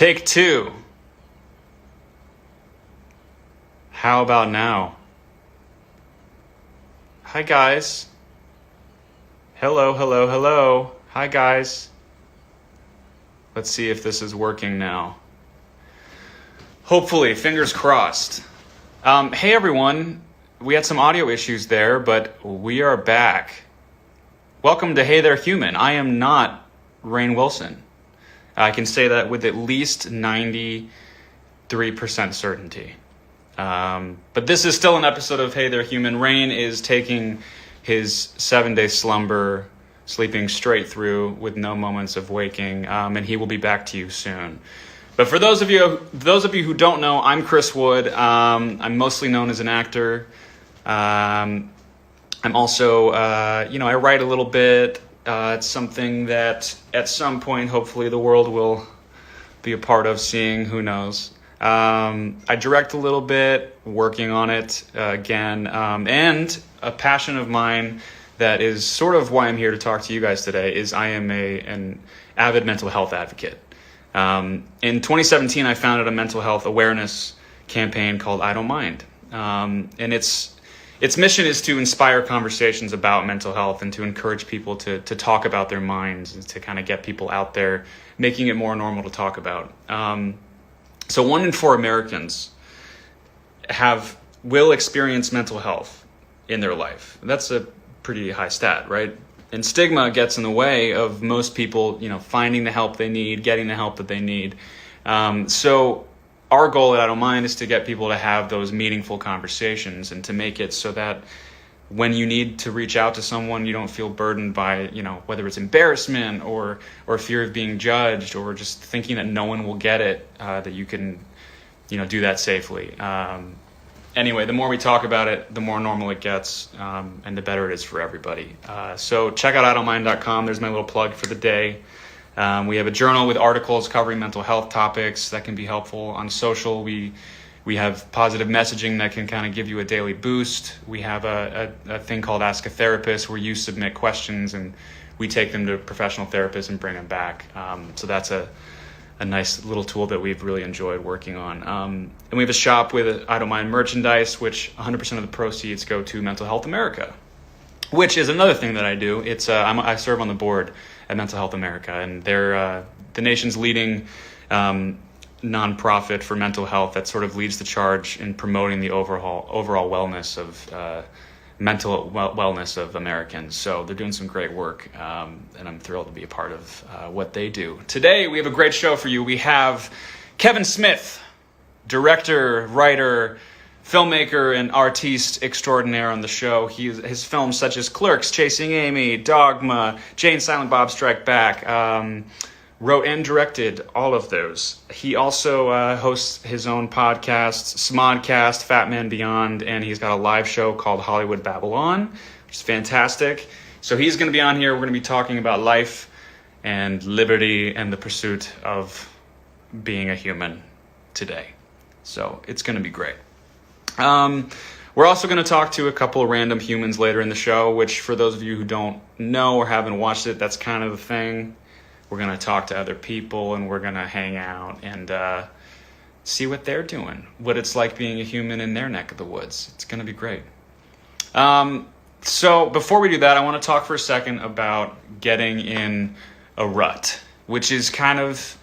Take two. How about now? Hi, guys. Hello, hello, hello. Hi, guys. Let's see if this is working now. Hopefully, fingers crossed. Hey, everyone. We had some audio issues there, but we are back. Welcome to Hey There Human. I am not Rainn Wilson. I can say that with at least 93% certainty. But this is still an episode of Hey There Human. Rainn is taking his 7-day slumber, sleeping straight through with no moments of waking, and he will be back to you soon. But for those of you who don't know, I'm Chris Wood. I'm mostly known as an actor. I'm also, I write a little bit. It's something that at some point, hopefully, the world will be a part of seeing. Who knows? I direct a little bit, working on it again, and a passion of mine that is sort of why I'm here to talk to you guys today is I am an avid mental health advocate. In 2017, I founded a mental health awareness campaign called I Don't Mind, and its mission is to inspire conversations about mental health and to encourage people to talk about their minds and to kind of get people out there, making it more normal to talk about. So 1 in 4 Americans will experience mental health in their life. That's a pretty high stat, right? And stigma gets in the way of most people, finding the help they need, getting the help that they need. So our goal at I Don't Mind is to get people to have those meaningful conversations and to make it so that when you need to reach out to someone, you don't feel burdened by, whether it's embarrassment or fear of being judged or just thinking that no one will get it, that you can, do that safely. Anyway, the more we talk about it, the more normal it gets, and the better it is for everybody. So check out idon'tmind.com. There's my little plug for the day. We have a journal with articles covering mental health topics that can be helpful. On social, we have positive messaging that can kind of give you a daily boost. We have a thing called Ask a Therapist where you submit questions and we take them to professional therapists and bring them back. So that's a nice little tool that we've really enjoyed working on. And we have a shop with I Don't Mind merchandise, which 100% of the proceeds go to Mental Health America, which is another thing that I do. I serve on the board at Mental Health America, and they're the nation's leading nonprofit for mental health that sort of leads the charge in promoting the overall wellness of mental wellness of Americans. So they're doing some great work, and I'm thrilled to be a part of what they do. Today we have a great show for you. We have Kevin Smith, director, writer, filmmaker, and artiste extraordinaire on the show. His films such as Clerks, Chasing Amy, Dogma, Jane Silent Bob Strike Back, wrote and directed all of those. He also hosts his own podcasts, Smodcast, Fat Man Beyond, and he's got a live show called Hollywood Babylon, which is fantastic. So he's going to be on here. We're going to be talking about life and liberty and the pursuit of being a human today. So it's going to be great. We're also going to talk to a couple of random humans later in the show, which for those of you who don't know or haven't watched it, that's kind of the thing. We're going to talk to other people and we're going to hang out and see what they're doing, what it's like being a human in their neck of the woods. It's going to be great. So before we do that, I want to talk for a second about getting in a rut, which is kind of,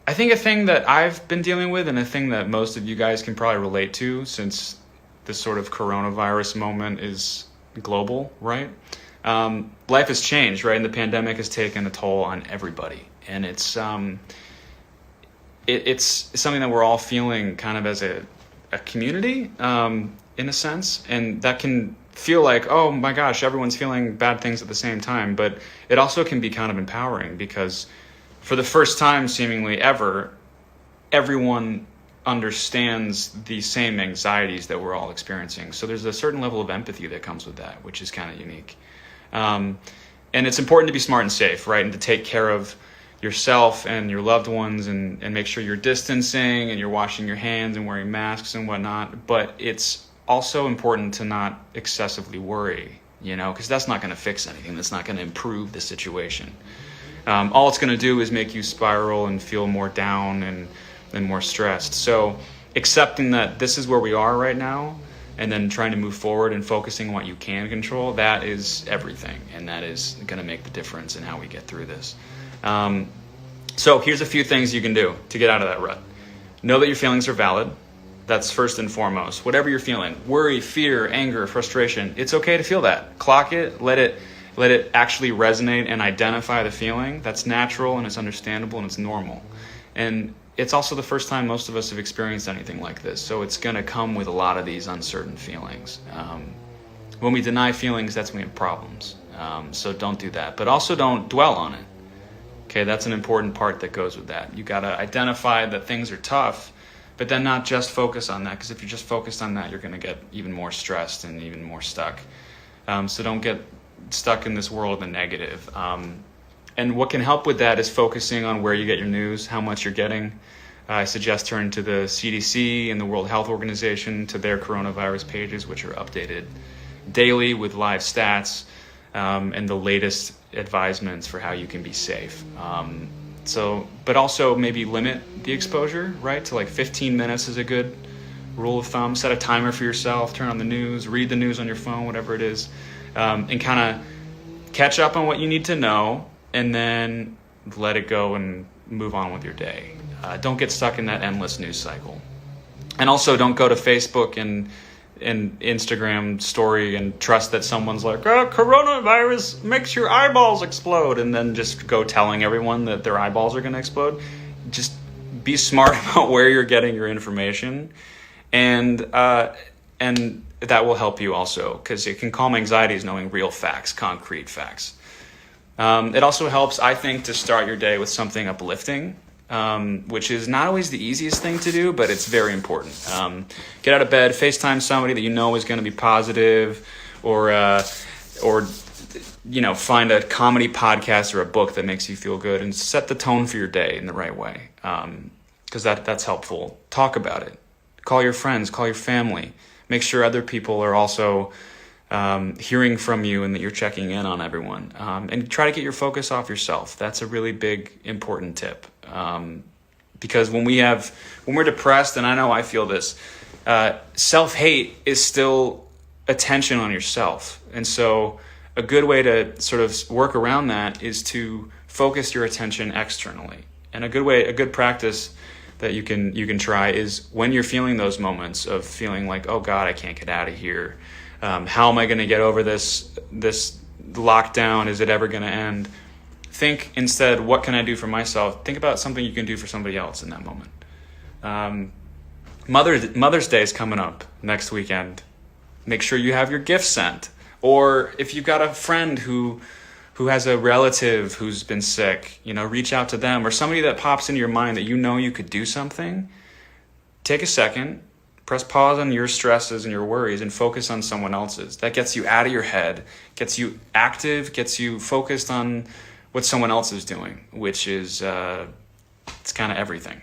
I think, a thing that I've been dealing with and a thing that most of you guys can probably relate to since this sort of coronavirus moment is global, right? Life has changed, right? And the pandemic has taken a toll on everybody. And it's something that we're all feeling kind of as a community, in a sense. And that can feel like, oh my gosh, everyone's feeling bad things at the same time. But it also can be kind of empowering because for the first time, seemingly ever, everyone understands the same anxieties that we're all experiencing. So there's a certain level of empathy that comes with that, which is kind of unique. And it's important to be smart and safe, right? And to take care of yourself and your loved ones and make sure you're distancing and you're washing your hands and wearing masks and whatnot. But it's also important to not excessively worry, because that's not going to fix anything. That's not going to improve the situation. all it's going to do is make you spiral and feel more down and more stressed. So accepting that this is where we are right now, and then trying to move forward and focusing on what you can control, that is everything. And that is going to make the difference in how we get through this. So here's a few things you can do to get out of that rut. Know that your feelings are valid. That's first and foremost. Whatever you're feeling, worry, fear, anger, frustration, it's okay to feel that. Clock it, let it actually resonate and identify the feeling. That's natural and it's understandable and it's normal. And it's also the first time most of us have experienced anything like this. So it's going to come with a lot of these uncertain feelings. When we deny feelings, that's when we have problems. So don't do that. But also don't dwell on it. Okay, that's an important part that goes with that. You got to identify that things are tough, but then not just focus on that, because if you're just focused on that, you're going to get even more stressed and even more stuck. So don't get stuck in this world of the negative. And what can help with that is focusing on where you get your news, how much you're getting. I suggest turning to the CDC and the World Health Organization, to their coronavirus pages, which are updated daily with live stats and the latest advisements for how you can be safe. But also maybe limit the exposure, right? To like 15 minutes is a good rule of thumb. Set a timer for yourself, turn on the news, read the news on your phone, whatever it is, and kind of catch up on what you need to know, and then let it go and move on with your day. Don't get stuck in that endless news cycle. And also don't go to Facebook and Instagram story and trust that someone's like, oh, coronavirus makes your eyeballs explode, and then just go telling everyone that their eyeballs are going to explode. Just be smart about where you're getting your information, and that will help you also, because it can calm anxieties knowing real facts, concrete facts. It also helps, I think, to start your day with something uplifting, which is not always the easiest thing to do, but it's very important. Get out of bed, FaceTime somebody that you know is going to be positive, or find a comedy podcast or a book that makes you feel good, and set the tone for your day in the right way, because that's helpful. Talk about it. Call your friends, call your family. Make sure other people are also hearing from you and that you're checking in on everyone. And try to get your focus off yourself. That's a really big, important tip. Because when we're depressed, and I know I feel this, self-hate is still attention on yourself. And so a good way to sort of work around that is to focus your attention externally. And a good practice that you can try is when you're feeling those moments of feeling like, oh God, I can't get out of here. How am I going to get over this lockdown? Is it ever going to end? Think instead, what can I do for myself? Think about something you can do for somebody else in that moment. Mother's Day is coming up next weekend. Make sure you have your gift sent. Or if you've got a friend who has a relative who's been sick, reach out to them, or somebody that pops into your mind that you could do something. Take a second, press pause on your stresses and your worries, and focus on someone else's. That gets you out of your head, gets you active, gets you focused on what someone else is doing, which is it's kind of everything.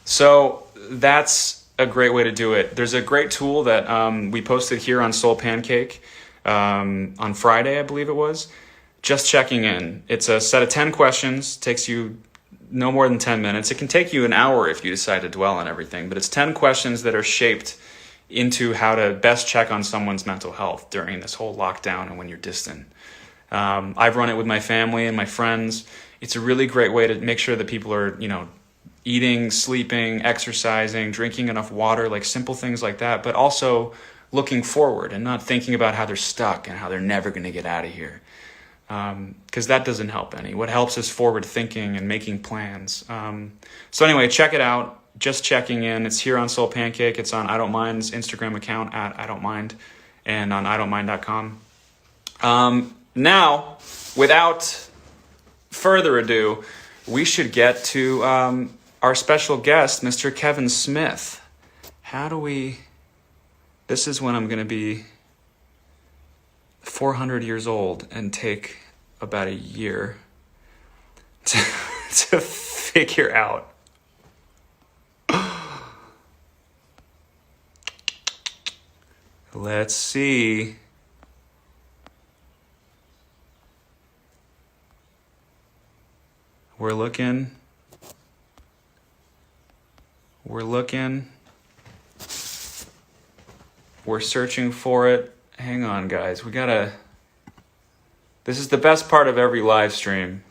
So that's a great way to do it. There's a great tool that we posted here on Soul Pancake on Friday, I believe it was. Just checking in. It's a set of 10 questions. Takes you no more than 10 minutes. It can take you an hour if you decide to dwell on everything, but it's 10 questions that are shaped into how to best check on someone's mental health during this whole lockdown and when you're distant. I've run it with my family and my friends. It's a really great way to make sure that people are, eating, sleeping, exercising, drinking enough water, like simple things like that, but also looking forward and not thinking about how they're stuck and how they're never going to get out of here. Because that doesn't help any. What helps is forward thinking and making plans. So anyway, check it out. Just checking in. It's here on Soul Pancake. It's on I Don't Mind's Instagram account at I Don't Mind, and on idon'tmind.com. Now, without further ado, we should get to our special guest, Mr. Kevin Smith. This is when I'm going to be 400 years old and take about a year to figure out. Let's see. We're looking. We're searching for it. Hang on, guys. This is the best part of every live stream.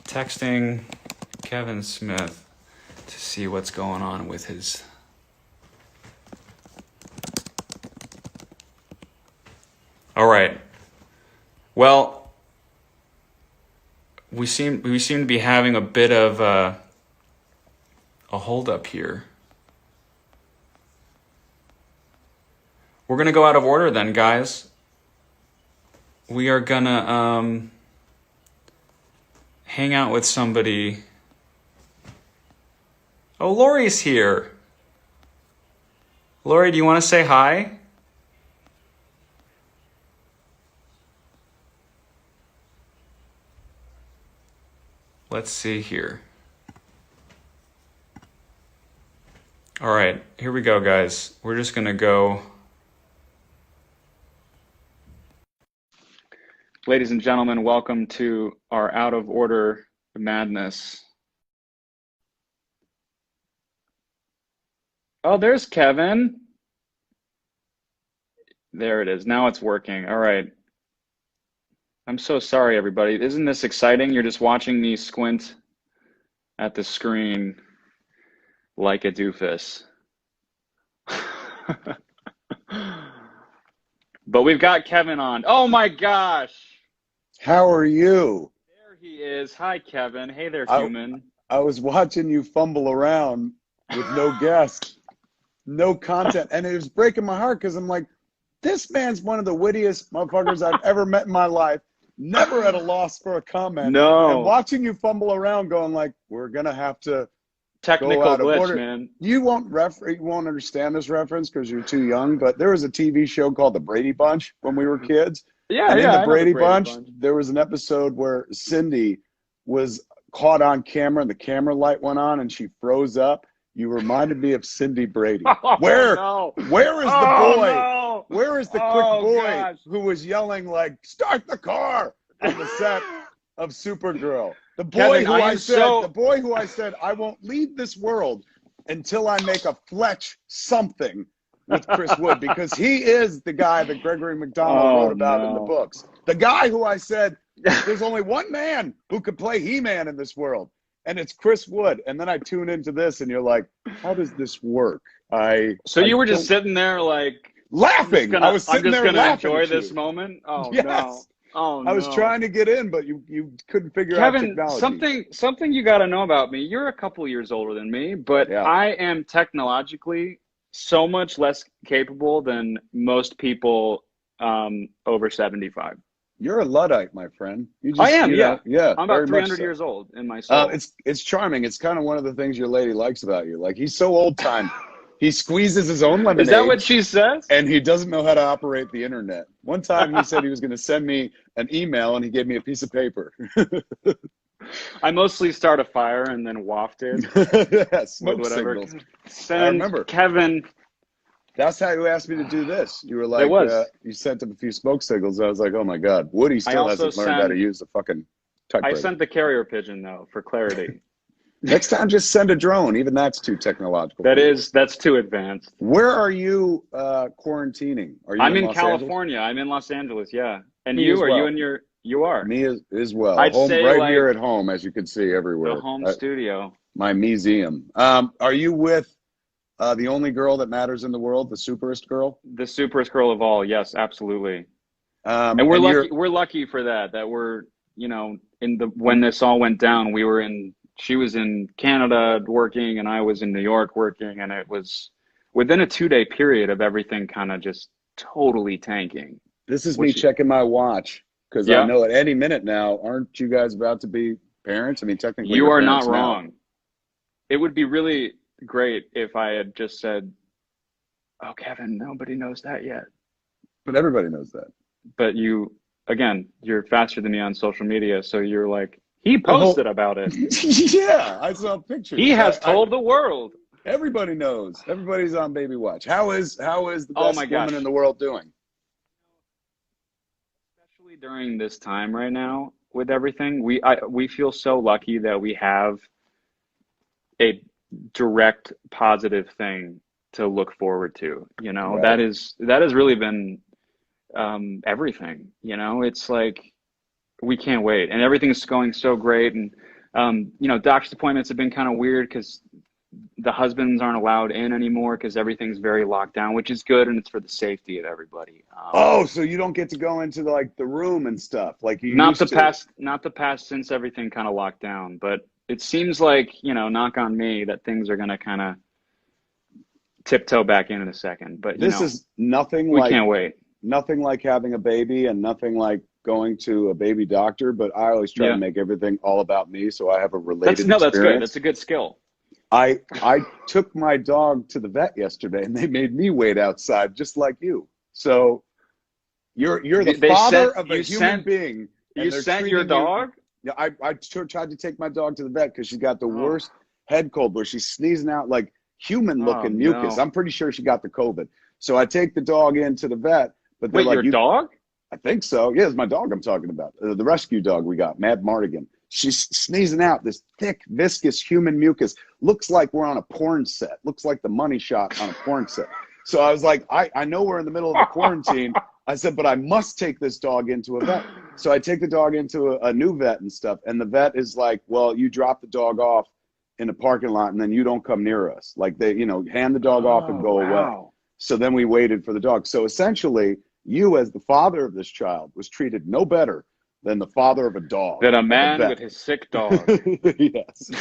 Texting Kevin Smith to see what's going on with his... All right. Well, we seem to be having a bit of a holdup here. We're gonna go out of order then, guys. We are gonna hang out with somebody. Oh, Lori's here. Lori, do you want to say hi? Let's see here. All right, here we go, guys. We're just gonna go. Ladies and gentlemen, welcome to our out of order madness. Oh, there's Kevin. There it is. Now it's working. All right. I'm so sorry, everybody. Isn't this exciting? You're just watching me squint at the screen like a doofus. But we've got Kevin on. Oh my gosh. How are you? There he is. Hi, Kevin. Hey there, human. I was watching you fumble around with no guest, no content, and it was breaking my heart because I'm like, this man's one of the wittiest motherfuckers I've ever met in my life. Never at a loss for a comment. No. And watching you fumble around going like, we're going to have to Technical go out of glitch, order. man. You won't understand this reference because you're too young, but there was a TV show called The Brady Bunch when we were kids. Yeah, and yeah. in the Brady Bunch, there was an episode where Cindy was caught on camera and the camera light went on and she froze up. You reminded me of Cindy Brady. Where is the boy? No. Where is the quick boy gosh. who was yelling like, start the car on the set of Supergirl? The boy Kevin, the boy who I said, I won't leave this world until I make a Fletch something with Chris Wood, because he is the guy that Gregory McDonald wrote about in the books. The guy who I said, there's only one man who could play He-Man in this world, and it's Chris Wood. And then I tune into this, and you're like, how does this work? So you were just sitting there like... laughing. I was sitting there laughing. I'm just going to enjoy this moment? Oh, yes. no. Oh, no. I was trying to get in, but you couldn't figure out technology. Kevin, something you got to know about me. You're a couple years older than me, but yeah. I am technologically so much less capable than most people over 75. You're a Luddite, my friend. I am, yeah. I'm about 300 years old in my soul. It's charming. It's kind of one of the things your lady likes about you. Like, he's so old time. He squeezes his own lemonade. Is that what she says? And he doesn't know how to operate the internet. One time he said he was going to send me an email, and he gave me a piece of paper. I mostly start a fire and then waft it. Yeah, smoke signals. I remember. Kevin. That's how you asked me to do this. You were like, you sent him a few smoke signals. I was like, oh my God, Woody still hasn't learned how to use the fucking typewriter. I sent the carrier pigeon though, for clarity. Next time, just send a drone. Even that's too technological. That's too advanced. Where are you quarantining? Are you? I'm in California. I'm in Los Angeles. Yeah. And you? Are you in your? You are. Me as well. I'd say right here at home, as you can see everywhere. The home studio. My museum. Are you with the only girl that matters in the world, the superest girl? The superest girl of all. Yes, absolutely. And we're lucky. We're lucky for that. That we're, when this all went down, she was in Canada working and I was in New York working, and it was within a 2-day period of everything kind of just totally tanking. This is me checking my watch because I know at any minute now, aren't you guys about to be parents? I mean, technically you are not wrong. Now. It would be really great if I had just said, oh, Kevin, nobody knows that yet. But everybody knows that. But you're faster than me on social media, so you're like, he posted about it. Yeah, I saw pictures. He has told the world. Everybody knows. Everybody's on baby watch. How is the best woman in the world doing? especially during this time right now with everything, we feel so lucky that we have a direct positive thing to look forward to. You know, Right. that has really been everything. You know, it's like we can't wait, and everything's going so great. And you know, doctor's appointments have been kind of weird because the husbands aren't allowed in anymore because everything's very locked down, which is good, and it's for the safety of everybody. Oh, so you don't get to go into the room and stuff like you Not the used to. past, not the past since everything kind of locked down, but it seems like, you know, knock on me, that things are going to kind of tiptoe back in a second. But, you This know, is nothing we like can't wait. nothing like having a baby and nothing like going to a baby doctor, but I always try to Yeah. make everything all about me so I have a That's, related no, that's good. experience. That's a good skill. I took my dog to the vet yesterday and they made me wait outside just like you. So you're the They father sent, of a you human sent, being you and they're sent your treating you. dog? Yeah, tried to take my dog to the vet because she's got the Oh, worst head cold where she's sneezing out like human oh looking mucus. no. I'm pretty sure she got the COVID. So I take the dog into the vet, but they're Wait, like, your dog? I think so. Yeah, it's my dog I'm talking about. The rescue dog we got, Mad Mardigan. She's sneezing out this thick, viscous human mucus. Looks like we're on a porn set. Looks like the money shot on a porn set. So I was like, I know we're in the middle of a quarantine. I said, but I must take this dog into a vet. So I take the dog into a new vet and stuff. And the vet is like, well, you drop the dog off in a parking lot and then you don't come near us. Like they, hand the dog off and Oh, go away. wow. So then we waited for the dog. So essentially, you as the father of this child was treated no better than the father of a dog That a at man vet. with his sick dog. Yes.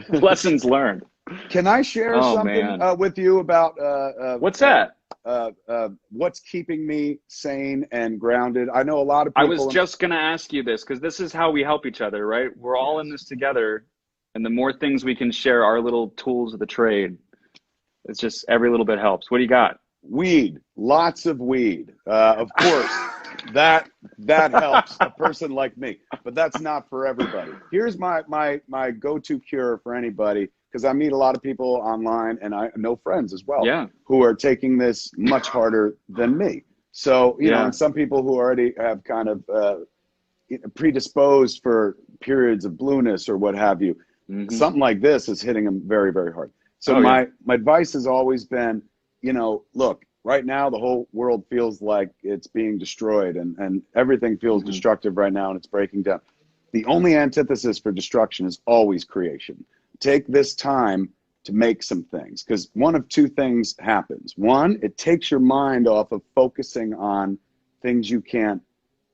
Lessons learned. Can I share Oh, something man. with you about What's that? what's keeping me sane and grounded? I know a lot of I was people. just going to ask you this because this is how we help each other, right? We're all in Yes. this together. And the more things we can share, our little tools of the trade, it's just every little bit helps. What do you got? Weed, lots of weed. Of course, that helps a person like me, but that's not for everybody. Here's my go-to cure for anybody, because I meet a lot of people online and I know friends as well Yeah. who are taking this much harder than me. So, Yeah. and some people who already have kind of predisposed for periods of blueness or what have you. Mm-hmm. Something like this is hitting them very, very hard. So Oh, my yeah. advice has always been, look, right now the whole world feels like it's being destroyed and everything feels Mm-hmm. destructive right now and it's breaking down. The only antithesis for destruction is always creation. Take this time to make some things, because one of two things happens. One, it takes your mind off of focusing on things you can't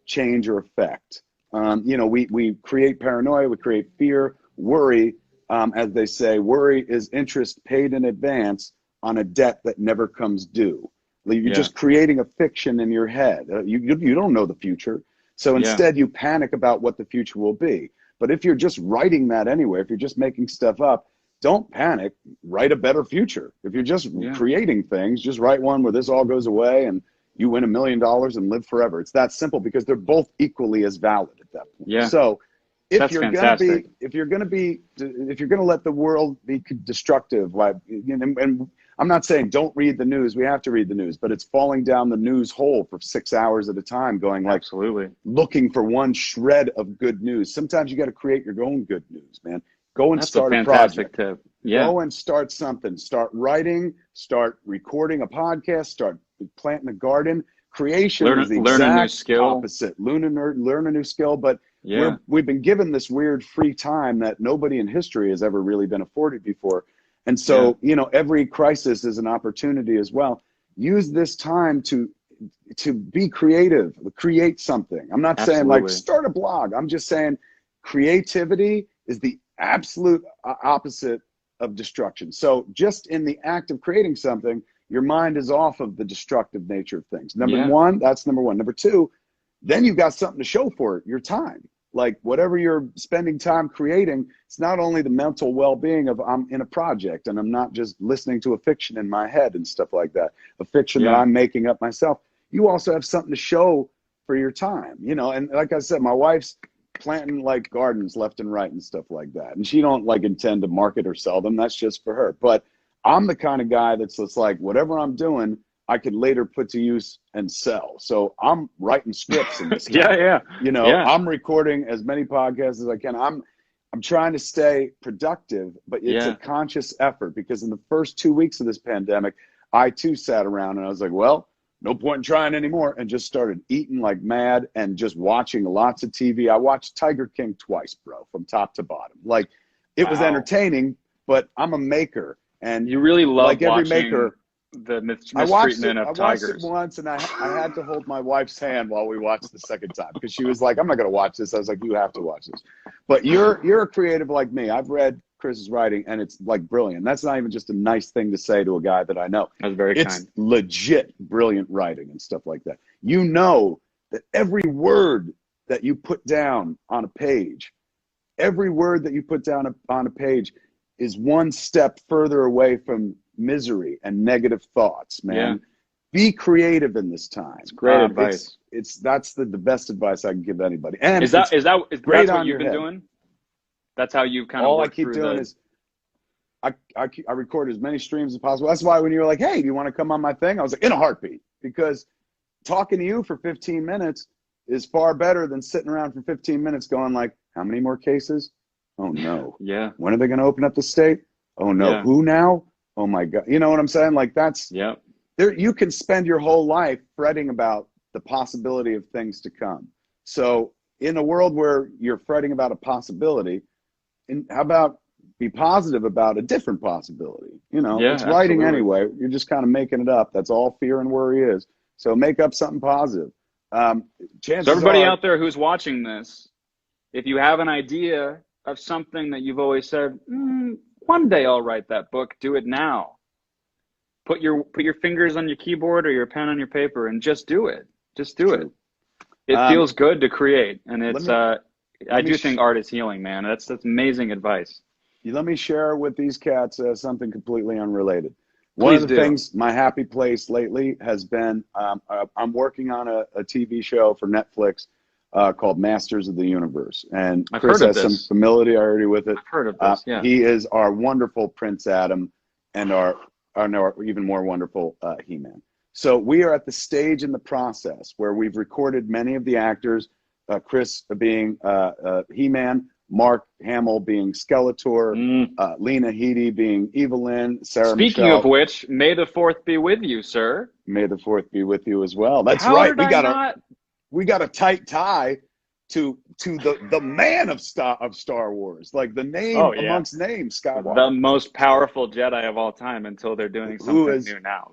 change or affect. We create paranoia, we create fear, worry. As they say, worry is interest paid in advance on a debt that never comes due. You're Yeah. just creating a fiction in your head. You don't know the future. So Yeah. instead, you panic about what the future will be. But if you're just writing that anyway, if you're just making stuff up, don't panic. Write a better future. If you're just creating things, just write one where this all goes away and you win $1 million and live forever. It's that simple, because they're both equally as valid at that point. Yeah. So if That's you're fantastic. gonna let the world be destructive, like, and I'm not saying don't read the news. We have to read the news, but it's falling down the news hole for 6 hours at a time, going like, Absolutely. looking for one shred of good news. Sometimes you got to create your own good news, man. Go and That's start a a fantastic project. tip. Yeah. Go and start something. Start writing. Start recording a podcast. Start planting a garden. Creation is the Learn a new exact skill. opposite. Learn a new skill. But Yeah. we've been given this weird free time that nobody in history has ever really been afforded before. And so, every crisis is an opportunity as well. Use this time to be creative, create something. I'm not saying like Absolutely. start a blog. I'm just saying creativity is the absolute opposite of destruction. So just in the act of creating something, your mind is off of the destructive nature of things. Number one, that's number one. Number two, then you've got something to show for it, your time. Like whatever you're spending time creating, it's not only the mental well-being of I'm in a project and I'm not just listening to a fiction in my head and stuff like that, a fiction that I'm making up myself. You also have something to show for your time, and like I said, my wife's planting like gardens left and right and stuff like that. And she don't like intend to market or sell them. That's just for her. But I'm the kind of guy that's just like, whatever I'm doing, I could later put to use and sell. So I'm writing scripts in this. Yeah. You know, Yeah. I'm recording as many podcasts as I can. I'm trying to stay productive, but it's a conscious effort, because in the first 2 weeks of this pandemic, I too sat around and I was like, well, no point in trying anymore, and just started eating like mad and just watching lots of TV. I watched Tiger King twice, bro, from top to bottom. Like, it was entertaining, but I'm a maker. And you really love like every watching maker, the I watched mistreatment of it. I watched tigers. it once, and I had to hold my wife's hand while we watched the second time, because she was like, "I'm not going to watch this." I was like, "You have to watch this." But you're a creative like me. I've read Chris's writing, and it's like brilliant. That's not even just a nice thing to say to a guy that I know. That's very It's kind. legit brilliant writing and stuff like that. You know that every word that you put down on a page, every word that you put down on a page is one step further away from misery and negative thoughts, man. Yeah. Be creative in this time. It's great advice. That's the best advice I can give anybody. And is that that's great what on you've your been head. doing? That's how you kind of All I work keep through doing is I record as many streams as possible. That's why when you were like, "Hey, do you want to come on my thing?" I was like, in a heartbeat, because talking to you for 15 minutes is far better than sitting around for 15 minutes going like, how many more cases? Oh no. Yeah. When are they going to open up the state? Oh no. Yeah. Who now? Oh my God. You know what I'm saying? Like, that's there. You can spend your whole life fretting about the possibility of things to come. So in a world where you're fretting about a possibility, how about be positive about a different possibility? You know, it's writing anyway. You're just kind of making it up. That's all fear and worry is. So make up something positive. So everybody out there who's watching this, if you have an idea of something that you've always said, one day I'll write that book, do it now. Put your fingers on your keyboard or your pen on your paper and just do it. Just do it. It feels good to create, and it's I do think art is healing, man. That's amazing advice. Let me share with these cats something completely unrelated. One of the things, my happy place lately has been, I'm working on a TV show for Netflix called Masters of the Universe. And Chris has some familiarity with it. I've heard of this, yeah. He is our wonderful Prince Adam and our even more wonderful He-Man. So we are at the stage in the process where we've recorded many of the actors, Chris being He-Man, Mark Hamill being Skeletor, Lena Headey being Evelyn, Sarah Speaking Michelle. of which, may the 4th be with you, sir. May the 4th be with you as well. That's right. We got a tight tie to the man of Star Wars, like the name amongst names, Skywalker. The most powerful Jedi of all time, until they're doing something new now.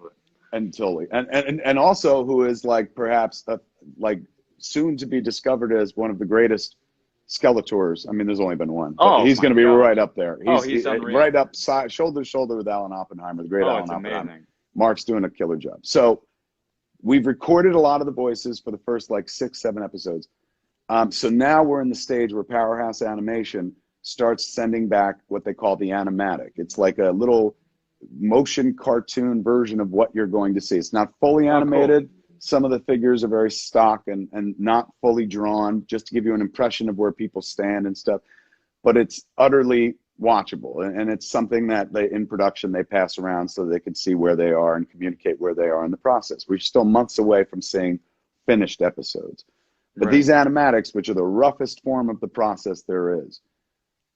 And also who is like perhaps like soon to be discovered as one of the greatest Skeletors. I mean, there's only been one. But he's going to be right up there. He's right up shoulder to shoulder with Alan Oppenheimer, the great Alan Oppenheimer. Amazing. Mark's doing a killer job. So we've recorded a lot of the voices for the first like 6-7 episodes. So now we're in the stage where Powerhouse Animation starts sending back what they call the animatic. It's like a little motion cartoon version of what you're going to see. It's not fully animated. Cool. Some of the figures are very stock and not fully drawn, just to give you an impression of where people stand and stuff. But it's utterly watchable, and it's something that in production they pass around so they can see where they are and communicate where they are in the process. We're still months away from seeing finished episodes. But these animatics, which are the roughest form of the process there is,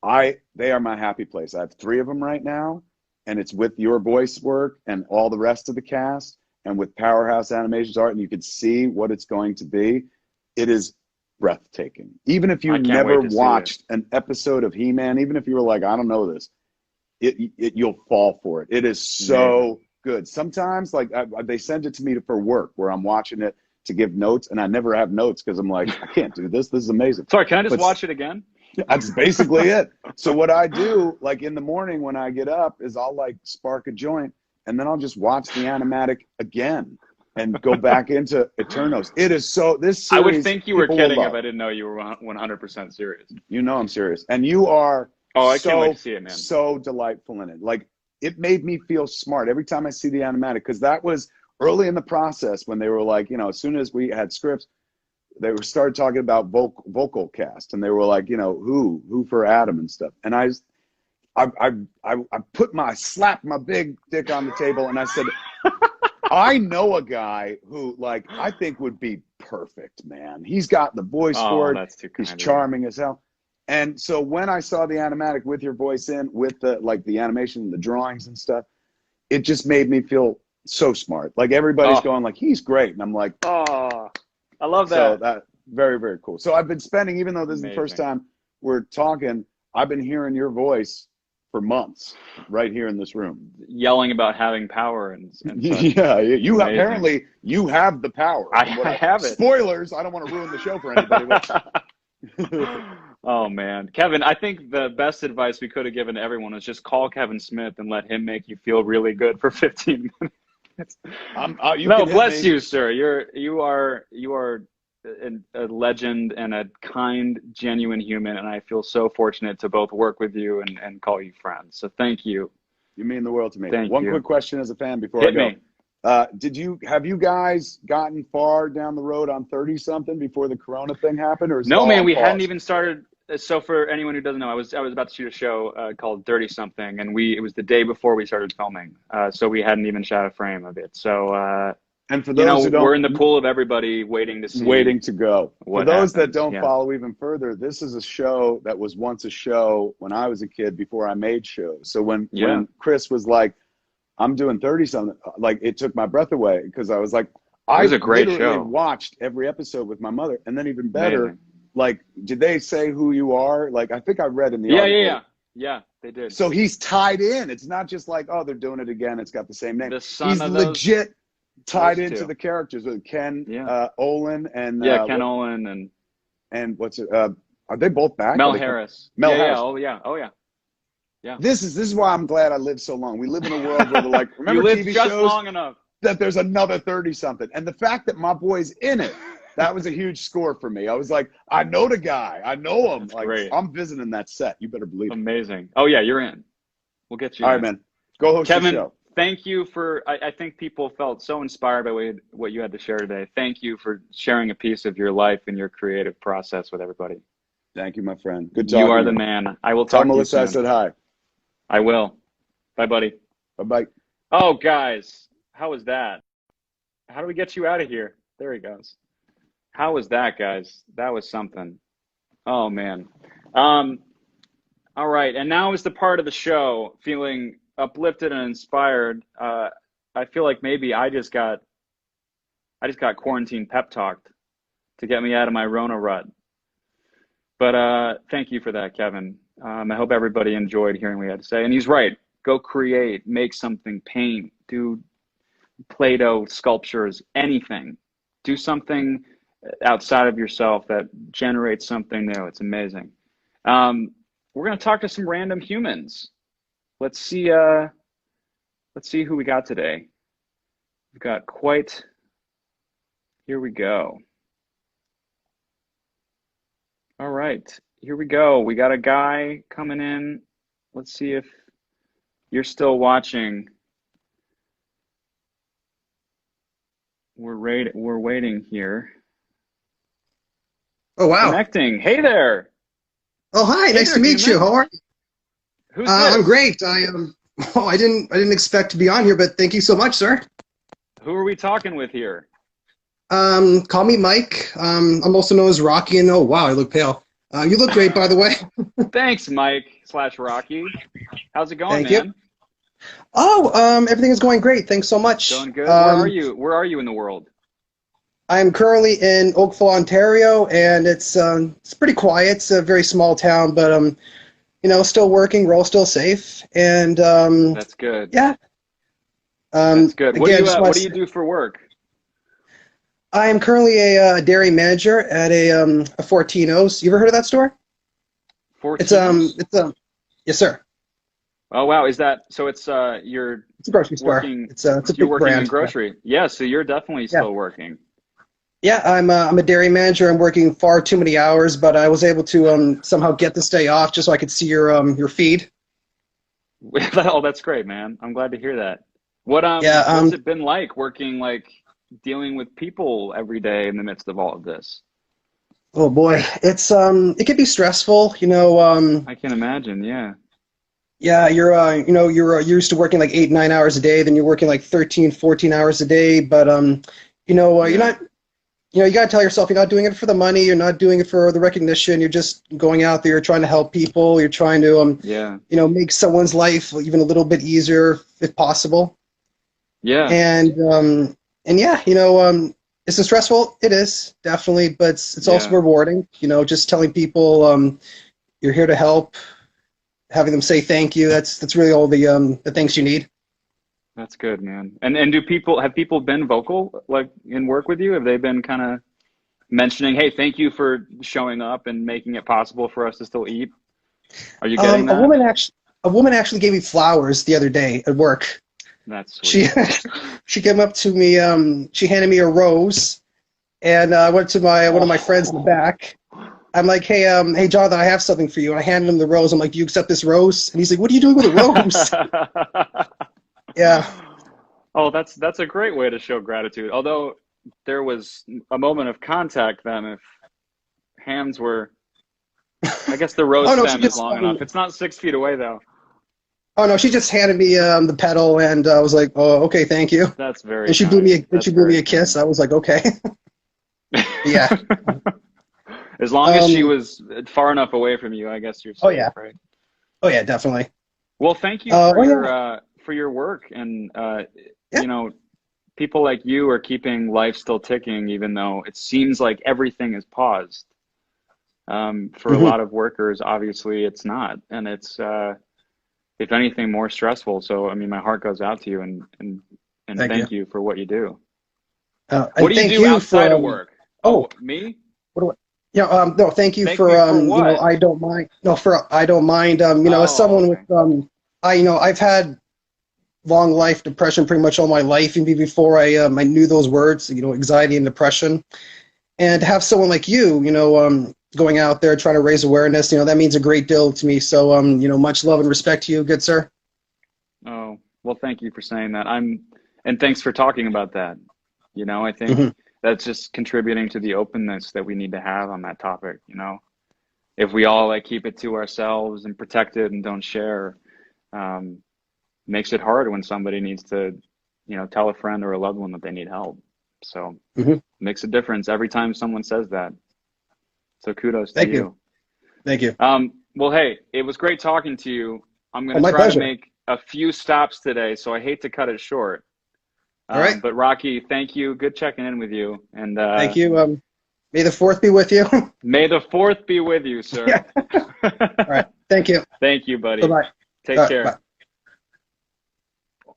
they are my happy place. I have 3 of them right now, and it's with your voice work and all the rest of the cast, and with Powerhouse Animations art, and you can see what it's going to be. It is breathtaking. Even if you never watched an episode of He-Man, even if you were like, I don't know this, you'll fall for it. It is so good. Sometimes, like, they send it to me for work, where I'm watching it to give notes, and I never have notes because I'm like, I can't do this. This is amazing. Sorry, can I just watch it again? That's basically it. So what I do, like in the morning when I get up, is I'll like spark a joint, and then I'll just watch the animatic again and go back into Eternos. It is so, this series, I would think you were kidding if I didn't know you were 100% serious. You know I'm serious. And you are I can't wait to see it, man. So delightful in it. Like, it made me feel smart every time I see the animatic, because that was early in the process when they were like, you know, as soon as we had scripts, they started talking about vocal cast, and they were like, you know, who for Adam and stuff. And I slapped my big dick on the table, and I said, I know a guy who, like, I think would be perfect, man. He's got the voice for it. That's too kind He's of you. charming as hell. And so when I saw the animatic with your voice in, with the like the animation, the drawings and stuff, it just made me feel so smart. Like everybody's going like, he's great. And I'm like, oh, I love that. So that very, very cool. So I've been spending, even though this is the first Amazing. time we're talking, I've been hearing your voice for months right here in this room. Yelling about having power and such. Yeah, you have, apparently you have the power. I have it. Spoilers. I don't want to ruin the show for anybody. Oh man, Kevin, I think the best advice we could have given to everyone is just call Kevin Smith and let him make you feel really good for 15 minutes. Bless you, sir. You are a legend and a kind, genuine human, and I feel so fortunate to both work with you and call you friend. So thank you. You mean the world to me. Thank One you. quick question as a fan before Hit I go. me. Have you guys gotten far down the road on 30 something before the Corona thing happened, or is No, it all man, on we pause? hadn't even started. So for anyone who doesn't know, I was about to shoot a show called 30 something, and it was the day before we started filming. So we hadn't even shot a frame of it. So and for those who don't, we're in the pool of everybody waiting to see. Waiting to go. For those that don't yeah. follow even further, this is a show that was once a show when I was a kid before I made shows. So when Chris was like, I'm doing 30 something, like it took my breath away, because I was like, it was a great literally show. Watched every episode with my mother, and then even better, Amazing. like, did they say who you are? Like, I think I read in the article. Yeah, they did. So he's tied in. It's not just like, oh, they're doing it again. It's got the same name. The son He's of legit tied those into two. the characters with Ken Olin and Ken Olin and what's it? Are they both back? Mel Harris. Mel Harris. Oh yeah. Yeah. This is why I'm glad I lived so long. We live in a world where they're like, remember you lived TV just shows long enough that there's another 30 something, and the fact that my boy's in it, that was a huge score for me. I was like, I know the guy, I know him. That's like great. I'm visiting that set. You better believe it. Amazing. Oh yeah, you're in. We'll get you. All in. right, man. Go host Kevin, the show. thank you for. I think people felt so inspired by what you had to share today. Thank you for sharing a piece of your life and your creative process with everybody. Thank you, my friend. Good talking. You are to the man. I will talk to you Melissa soon. I said hi. I will. Bye, buddy. Bye-bye. Oh, guys, how was that? How do we get you out of here? There he goes. How was that, guys? That was something. Oh, man. All right, and now is the part of the show feeling uplifted and inspired. I feel like maybe I just got quarantine pep talked to get me out of my Rona rut. But thank you for that, Kevin. I hope everybody enjoyed hearing what he had to say. And he's right. Go create, make something, paint, do Play-Doh sculptures, anything. Do something outside of yourself that generates something new. It's amazing. We're going to talk to some random humans. Let's see who we got today. We've got here we go. All right, here we go. We got a guy coming in. Let's see if you're still watching. We're waiting here. Oh, wow. Connecting. Hey there. Oh, hi. Nice to meet you. How are you? Who's this? I'm great. I didn't expect to be on here, but thank you so much, sir. Who are we talking with here? Call me Mike. I'm also known as Rocky, and oh, wow, I look pale. You look great, by the way. Thanks, Mike / Rocky. How's it going, Thank man? you. Oh, everything is going great. Thanks so much. Going good. Where are you? Where are you in the world? I'm currently in Oakville, Ontario, and it's pretty quiet. It's a very small town, but still working. We're all still safe, and that's good. Yeah. That's good. What again, do you do for work? I am currently a dairy manager at a Fortino's. You ever heard of that store? Fortino's? It's yes, sir. Oh wow, is that so? It's you're It's a grocery store. working. It's a You're big working brand. in grocery. Yeah, so you're definitely still working. Yeah, I'm a dairy manager. I'm working far too many hours, but I was able to somehow get this day off just so I could see your feed. Oh, that's great, man. I'm glad to hear that. What's it been like working, dealing with people every day in the midst of all of this? Oh boy, it's it can be stressful, I can imagine, yeah. Yeah, you're used to working like 8, 9 hours a day, then you're working like 13, 14 hours a day. But you're Yeah. not, you got to tell yourself you're not doing it for the money, you're not doing it for the recognition. You're just going out there, you're trying to help people, you're trying to Yeah. make someone's life even a little bit easier if possible. Yeah. And yeah, is it stressful? It is definitely, but it's also Yeah. rewarding. Just telling people you're here to help, having them say thank you. That's really all the things you need. That's good, man. And have people been vocal like in work with you? Have they been kind of mentioning, "Hey, thank you for showing up and making it possible for us to still eat"? Are you getting A that? woman actually, gave me flowers the other day at work. That's She sweet. she came up to me. She handed me a rose, and I went to my one of my friends in the Oh. back. I'm like, hey, Jonathan, I have something for you. And I handed him the rose. I'm like, do you accept this rose? And he's like, what are you doing with a rose? Yeah. Oh, that's a great way to show gratitude. Although there was a moment of contact then if hands were, I guess the rose Oh no, she stem is just long enough. It's not 6 feet away though. handed me the petal, and I was like, oh, okay, thank you. That's very And she blew me kind. That's she blew me very a kiss. kind. I was like, okay. Yeah. As long as she Um. was far enough away from you, I guess you're Oh safe, yeah. right? Oh yeah, definitely. Well, thank you Oh yeah. for your work and Yeah. you know, people like you are keeping life still ticking even though it seems like everything is paused. For a Hmm. lot of workers, obviously it's not, and it's if anything more stressful. So, I mean, my heart goes out to you and Thank you. thank you for what you do. What And do you thank do you outside for of work? oh, Oh, me? what do I? Yeah. No, thank you Thank for me for what? I don't mind. No, for I don't mind. As Oh, someone with okay. I've had long life depression pretty much all my life, even before I knew those words. Anxiety and depression, and to have someone like you, going out there trying to raise awareness, that means a great deal to me. So, much love and respect to you, good sir. Oh, well, thank you for saying that. And thanks for talking about that. I think Hmm. that's just contributing to the openness that we need to have on that topic. If we all like keep it to ourselves and protect it and don't share, um, makes it hard when somebody needs to, tell a friend or a loved one that they need help. So Hmm. makes a difference every time someone says that. So kudos to Thank you. you. Thank you. Well, hey, it was great talking to you. I'm going Oh, to my try to pleasure. make a few stops today, so I hate to cut it short. All right. But Rocky, thank you. Good checking in with you. And Thank you. May the fourth be with you. may the fourth be with you, sir. Yeah. All right. Thank you. Thank you, Bye buddy. bye. Take All right. Bye. care.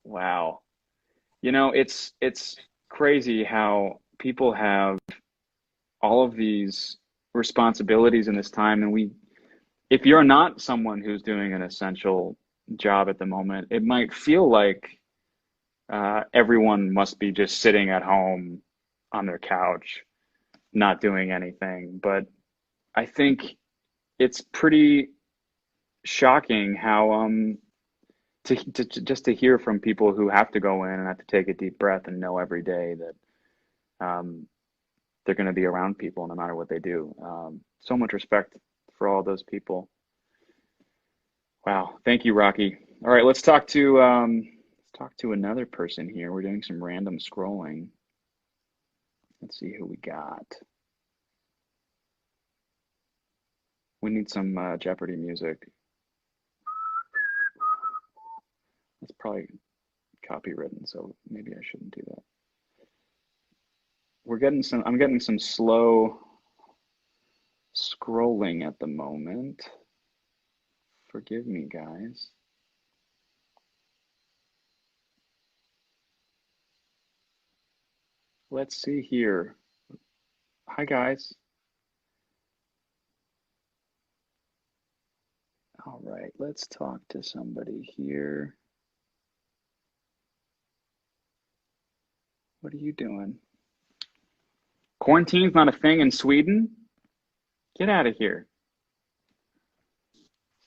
Wow. It's crazy how people have all of these responsibilities in this time, and if you're not someone who's doing an essential job at the moment, it might feel like everyone must be just sitting at home on their couch, not doing anything. But I think it's pretty shocking how just to hear from people who have to go in and have to take a deep breath and know every day that um, they're going to be around people no matter what they do. So much respect for all those people. Wow, thank you, Rocky. All right, let's talk to another person here. We're doing some random scrolling. Let's see who we got. We need some Jeopardy music. That's probably copywritten, so maybe I shouldn't do that. I'm getting some slow scrolling at the moment. Forgive me, guys. Let's see here. Hi, guys. All right, let's talk to somebody here. What are you doing? Quarantine's not a thing in Sweden? Get out of here.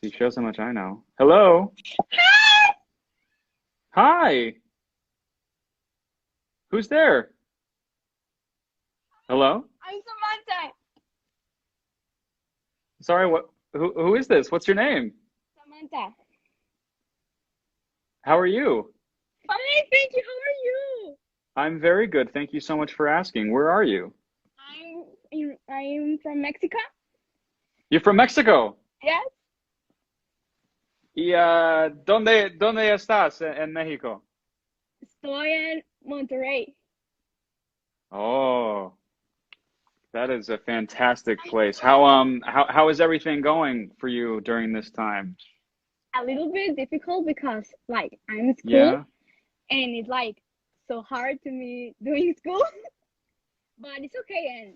See, shows how much I know. Hello? Hi. Who's there? Hello? I'm Samantha. Sorry, who is this? What's your name? Samantha. How are you? Fine, thank you. How are you? I'm very good. Thank you so much for asking. Where are you? I'm from Mexico. You're from Mexico. Yes, ¿Y dónde estás en México? estoy en Monterrey. Oh, that is a fantastic place. How is everything going for you during this time? A little bit difficult because like I'm in school Yeah. and it's like so hard to me doing school, but it's okay. And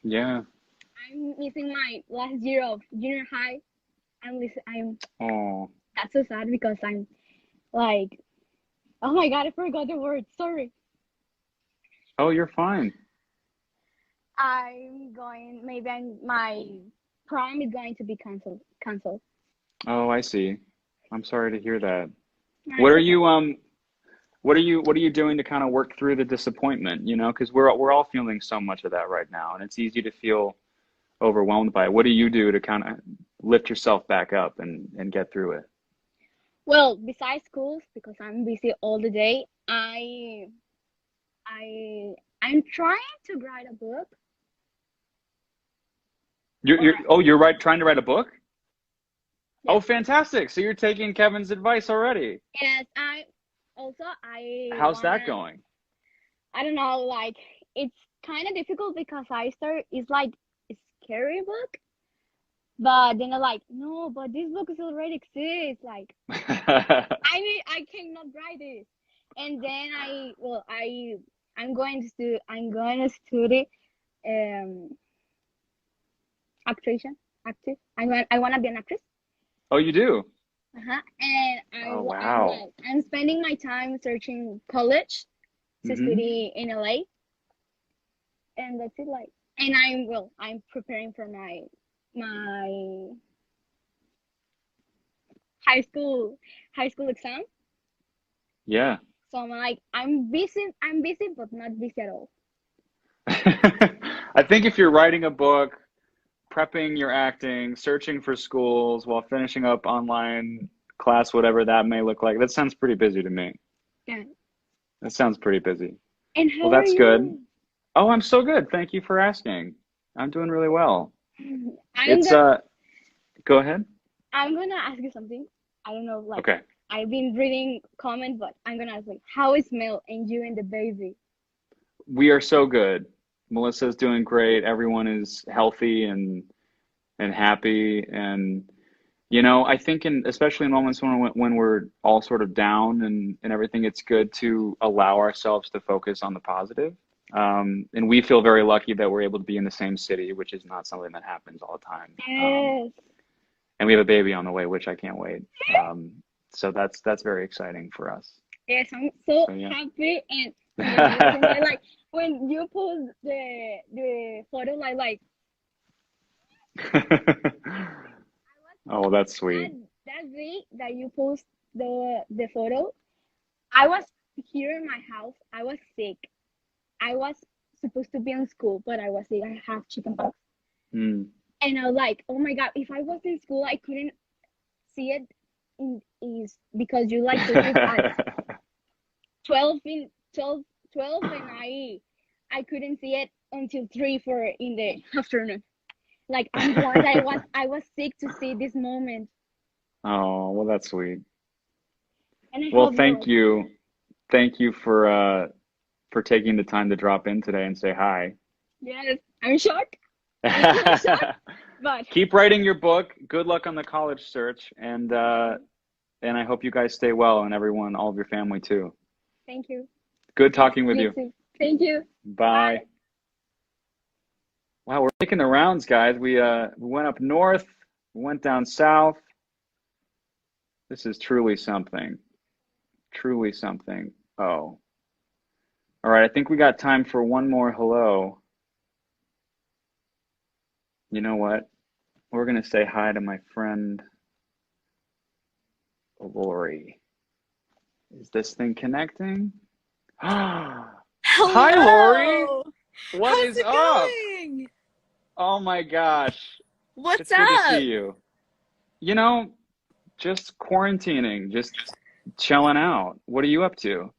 Yeah. I'm missing my last year of junior high. I'm Oh. that's so sad because I'm like, oh my God, I forgot the word. Sorry. Oh, you're fine. My prom is going to be canceled. Oh, I see. I'm sorry to hear that. Yeah, What it's are okay. you what are you doing to kind of work through the disappointment, because we're all feeling so much of that right now, and it's easy to feel overwhelmed by it. What do you do to kind of lift yourself back up and get through it? Well, besides schools, because I'm busy all the day, I'm trying to write a book. You're trying to write a book? Oh, Yes, fantastic. So you're taking Kevin's advice already. yes. I How's that wanna. going? I don't know. Like it's kind of difficult because it's like a scary book, but then I'm like, no, but this book is already exists. Like I cannot write this. And then I'm going to study um actress active. I want to be an actress. Oh, you do? And Oh, wow. I'm spending my time searching college to Hmm. study in LA, and that's it. Like, and I'm preparing for my high school exam. Yeah. So I'm busy, but not busy at all. I think if you're writing a book, prepping your acting, searching for schools while finishing up online class, whatever that may look like, that sounds pretty busy to me. Yeah. That sounds pretty busy. And Well, how are that's good. you? Oh, I'm so good. Thank you for asking. I'm doing really well. I'm It's gonna Go ahead. I'm gonna ask you something. I don't know, like Okay. I've been reading comments, but I'm gonna ask like, how is Mel and you and the baby? We are so good. Melissa's doing great. Everyone is healthy and happy, and I think especially in moments when we're all sort of down and everything, it's good to allow ourselves to focus on the positive. And we feel very lucky that we're able to be in the same city, which is not something that happens all the time. Yes. And we have a baby on the way, which I can't wait. So that's very exciting for us. Yes, I'm so So yeah. happy and congratulations. I like when you post the photo like Oh, well, that's that sweet. that day that you post the photo, I was here in my house. I was sick. I was supposed to be in school, but I was sick. I have chickenpox. Mm. And I was like, oh my God, if I was in school, I couldn't see it is because you like took it at 12 and I couldn't see it until 3 4 in the afternoon. Like I'm glad I was sick to see this moment. Oh, well, that's sweet. And I Well, hope you're okay. thank you for taking the time to drop in today and say hi. Yes, I'm shocked. I'm really shocked, but Keep writing your book. Good luck on the college search, and I hope you guys stay well, and everyone, all of your family too. thank you. Good talking with You you. too. Thank you. Bye. Wow, we're making the rounds, guys. We went up north, we went down south. This is truly something. Truly something. Oh. All right, I think we got time for one more hello. You know what? We're going to say hi to my friend Lori. Is this thing connecting? Hi, Lori. Hello. What How's is it up? going? Oh my gosh. What's It's good to up? see you. Just quarantining, just chilling out. What are you up to?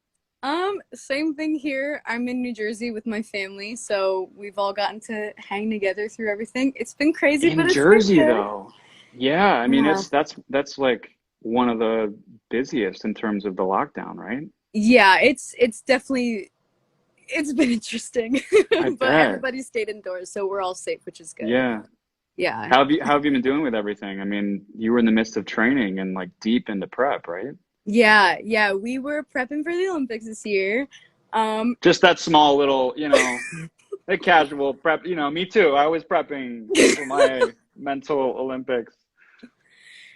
Same thing here. I'm in New Jersey with my family, so we've all gotten to hang together through everything. It's been crazy, but In it's been Jersey, good. though. Yeah, I mean, Yeah. that's like one of the busiest in terms of the lockdown, right? Yeah, it's definitely it's been interesting. I But bet. everybody stayed indoors, so we're all safe, which is good. Yeah. Yeah. How have you been doing with everything? I mean, you were in the midst of training and like deep into prep, right? Yeah, we were prepping for the Olympics this year. Um, Just that small little, a casual prep. Me too. I was prepping for my mental Olympics.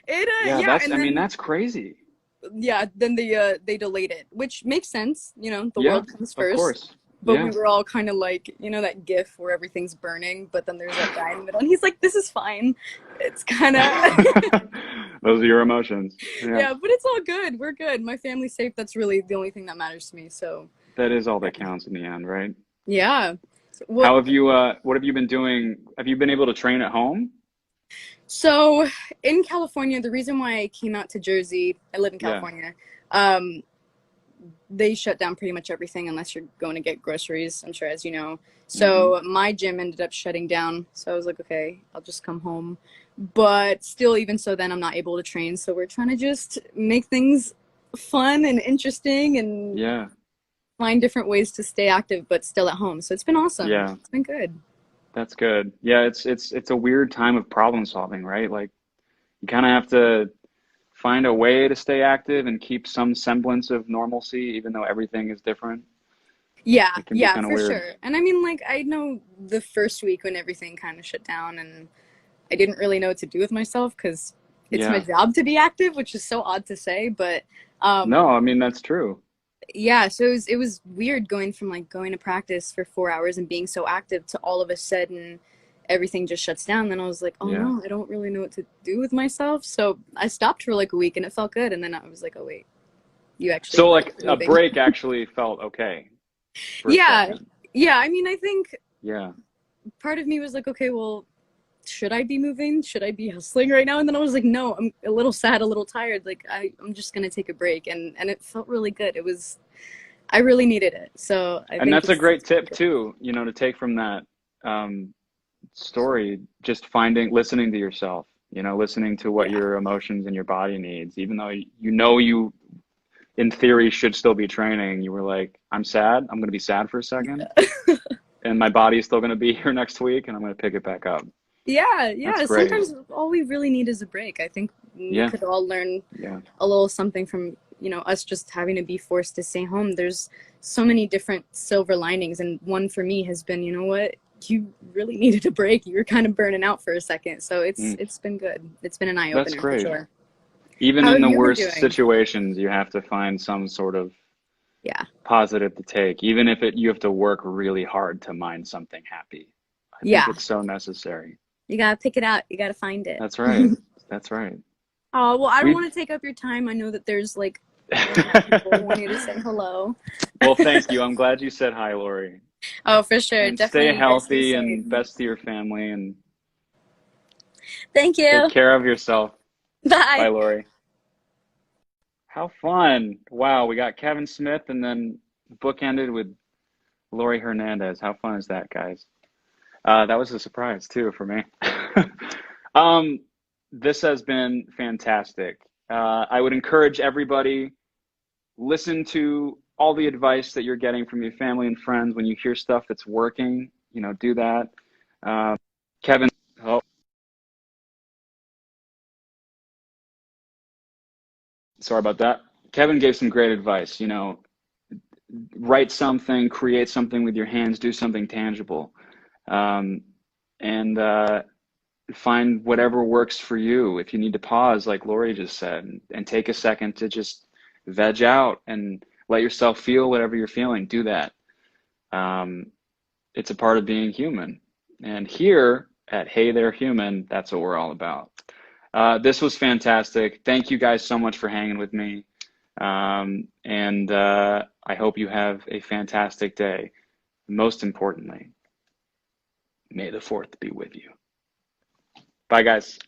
Yeah, yeah, and I mean, then that's crazy. yeah, then they delayed it, which makes sense, the Yeah, world comes of first. course. But we Yeah. were all kind of like, that gif where everything's burning, but then there's that guy in the middle, and he's like, "This is fine." It's kind of Those are your emotions. Yeah. yeah, but it's all good. We're good. My family's safe. That's really the only thing that matters to me. So That is all that counts in the end, right? yeah. Well, How have you what have you been doing? Have you been able to train at home? so in California, the reason why I came out to Jersey, I live in Yeah. California. They shut down pretty much everything unless you're going to get groceries, I'm sure, as you know. Hmm. So my gym ended up shutting down. So I was like, okay, I'll just come home. But still, even so, then I'm not able to train. So we're trying to just make things fun and interesting and Yeah. find different ways to stay active, but still at home. So it's been awesome. Yeah. It's been good. That's good. Yeah, it's a weird time of problem solving, right? Like you kind of have to find a way to stay active and keep some semblance of normalcy, even though everything is different. Yeah, It can be yeah, kind of for weird. sure. And I mean, like, I know the first week when everything kind of shut down and I didn't really know what to do with myself because it's my Yeah. job to be active, which is so odd to say, but No, I mean that's true. yeah, so it was weird going from like going to practice for 4 hours and being so active to all of a sudden everything just shuts down. Then I was like, oh Yeah. no, I don't really know what to do with myself. So I stopped for like a week and it felt good. And then I was like, oh wait, you actually So are like a moving. break actually felt okay for a Yeah, second. yeah. I mean, I think Yeah. part of me was like, okay, well, should I be moving? Should I be hustling right now? And then I was like, no, I'm a little sad, a little tired. Like I'm just gonna take a break, and it felt really good. I really needed it. So I And think that's a it's great been tip good. too, to take from that um, story, just listening to yourself, listening to what Yeah, your emotions and your body needs, even though you in theory should still be training. You were like, I'm sad. I'm going to be sad for a second, and my body is still going to be here next week, and I'm going to pick it back up. That's yeah. great. Sometimes all we really need is a break. I think we Yeah, could all learn yeah, a little something from us just having to be forced to stay home. There's so many different silver linings, and one for me has been, you know what, you really needed a break. You were kind of burning out for a second, so it's mm, it's been good. It's been an eye that's opener for great. sure. Even How in have the you been worst doing? situations, you have to find some sort of Yeah, positive to take, even if you have to work really hard to mind something happy. I think yeah. it's so necessary. You gotta pick it out. You gotta find it. That's right. That's right. Oh well, I don't We want to take up your time. I know that there's like a bunch of people who want you to say hello. Well, thank you. I'm glad you said hi, Lori. Oh, for sure. And stay Definitely, you guys stay healthy safe. and best to your family and Thank take you. care of yourself. Bye, Bye. Lori. How fun. Wow, we got Kevin Smith and then bookended with Lori Hernandez. How fun is that, guys? That was a surprise too for me. um, this has been fantastic. I would encourage everybody, listen to all the advice that you're getting from your family and friends. When you hear stuff that's working, do that. Kevin, oh, sorry about that. Kevin gave some great advice. Write something, create something with your hands, do something tangible, um, and find whatever works for you. If you need to pause, like Lori just said, and take a second to just veg out and let yourself feel whatever you're feeling, do that. Um, it's a part of being human. And here at Hey There Human, that's what we're all about. This was fantastic. Thank you guys so much for hanging with me. And I hope you have a fantastic day. Most importantly, may the 4th be with you. Bye, guys.